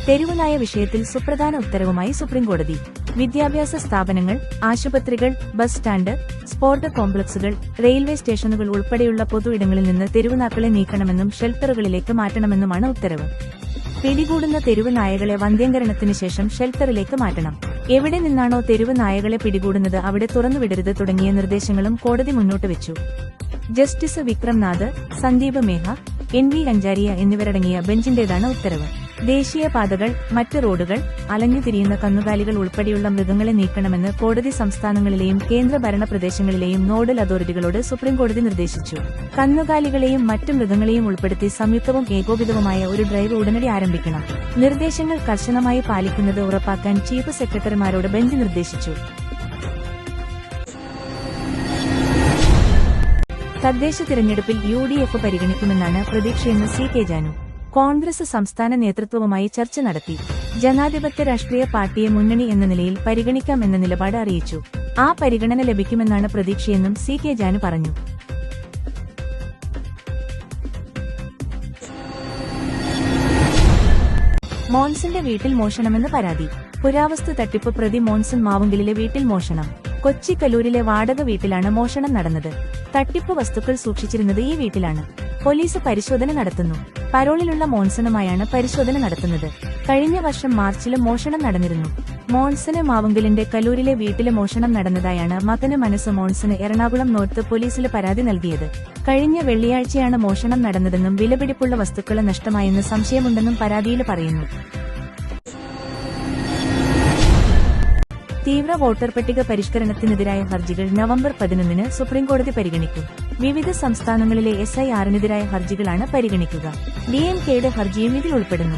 തെരുവുനായ വിഷയത്തിൽ സുപ്രധാന ഉത്തരവുമായി സുപ്രീംകോടതി. വിദ്യാഭ്യാസ സ്ഥാപനങ്ങൾ, ആശുപത്രികൾ, ബസ് സ്റ്റാൻഡ്, സ്പോർട്സ് കോംപ്ലക്സുകൾ, റെയിൽവേ സ്റ്റേഷനുകൾ ഉൾപ്പെടെയുള്ള പൊതു ഇടങ്ങളിൽ നിന്ന് തെരുവുനാക്കളെ നീക്കണമെന്നും ഷെൽട്ടറുകളിലേക്ക് മാറ്റണമെന്നുമാണ് ഉത്തരവ്. പിടികൂടുന്ന തെരുവ് നായകളെ വന്ധ്യംകരണത്തിന് ശേഷം ഷെൽട്ടറിലേക്ക് മാറ്റണം. എവിടെ നിന്നാണോ തെരുവ് നായകളെ പിടികൂടുന്നത് അവിടെ തുറന്നുവിടരുത് തുടങ്ങിയ നിർദ്ദേശങ്ങളും കോടതി മുന്നോട്ട് വെച്ചു. ജസ്റ്റിസ് വിക്രം നാഥ്, സന്ദീപ് മേഹ, NV അഞ്ചാരിയ എന്നിവരടങ്ങിയ ബെഞ്ചിന്റേതാണ് ഉത്തരവ്. ദേശീയപാതകൾ, മറ്റ് റോഡുകൾ, അലഞ്ഞുതിരിയുന്ന കന്നുകാലികൾ ഉൾപ്പെടെയുള്ള മൃഗങ്ങളെ നീക്കണമെന്ന് കോടതി സംസ്ഥാനങ്ങളിലെയും കേന്ദ്രഭരണ പ്രദേശങ്ങളിലെയും നോഡൽ അതോറിറ്റികളോട് സുപ്രീംകോടതി നിർദ്ദേശിച്ചു. കന്നുകാലികളെയും മറ്റ് മൃഗങ്ങളെയും ഉൾപ്പെടുത്തി സംയുക്തവും ഏകോപിതവുമായ ഒരു ഡ്രൈവ് ഉടനടി ആരംഭിക്കണം. നിർദ്ദേശങ്ങൾ കർശനമായി പാലിക്കുന്നത് ഉറപ്പാക്കാൻ ചീഫ് സെക്രട്ടറിമാരോട് ബെഞ്ച് നിർദ്ദേശിച്ചു. തദ്ദേശ തിരഞ്ഞെടുപ്പിൽ UDF പരിഗണിക്കുമെന്നാണ് പ്രതീക്ഷയെന്ന് CK ജാനു. കോൺഗ്രസ് സംസ്ഥാന നേതൃത്വവുമായി ചർച്ച നടത്തി. ജനാധിപത്യ രാഷ്ട്രീയ പാർട്ടിയെ മുന്നണി എന്ന നിലയിൽ പരിഗണിക്കാം എന്ന നിലപാട് അറിയിച്ചു. ആ പരിഗണന ലഭിക്കുമെന്നാണ് പ്രതീക്ഷയെന്നും CK ജാനു പറഞ്ഞു. മോൻസന്റെ വീട്ടിൽ മോഷണമെന്ന് പരാതി. പുരാവസ്തു തട്ടിപ്പ് പ്രതി മോൻസൺ മാവുങ്കലിലെ വീട്ടിൽ മോഷണം. കൊച്ചി കലൂരിലെ വാടക വീട്ടിലാണ് മോഷണം നടന്നത്. തട്ടിപ്പ് വസ്തുക്കൾ സൂക്ഷിച്ചിരുന്നത് ഈ വീട്ടിലാണ്. പോലീസ് പരിശോധന നടത്തുന്നു. പരോളിലുള്ള മോൻസണുമായാണ് പരിശോധന നടത്തുന്നത്. കഴിഞ്ഞ വർഷം മാർച്ചിലും മോഷണം നടന്നിരുന്നു. മോൺസന് മാവുങ്കലിന്റെ കലൂരിലെ വീട്ടിലെ മോഷണം നടന്നതായാണ് മകന് മനസ്സ് മോൺസന് എറണാകുളം നോർത്ത് പോലീസിൽ പരാതി നൽകിയത്. കഴിഞ്ഞ വെള്ളിയാഴ്ചയാണ് മോഷണം നടന്നതെന്നും വിലപിടിപ്പുള്ള വസ്തുക്കൾ നഷ്ടമായെന്ന് സംശയമുണ്ടെന്നും പരാതിയിൽ പറയുന്നു. തീവ്ര വോട്ടർ പട്ടിക പരിഷ്കരണത്തിനെതിരായ ഹർജികൾ നവംബർ 11-ന് സുപ്രീംകോടതി പരിഗണിക്കും. വിവിധ സംസ്ഥാനങ്ങളിലെ SIR-നെതിരായ ഹർജികളാണ് പരിഗണിക്കുക. DMK-യുടെ ഹർജിയും ഇതിൽ ഉൾപ്പെടുന്നു.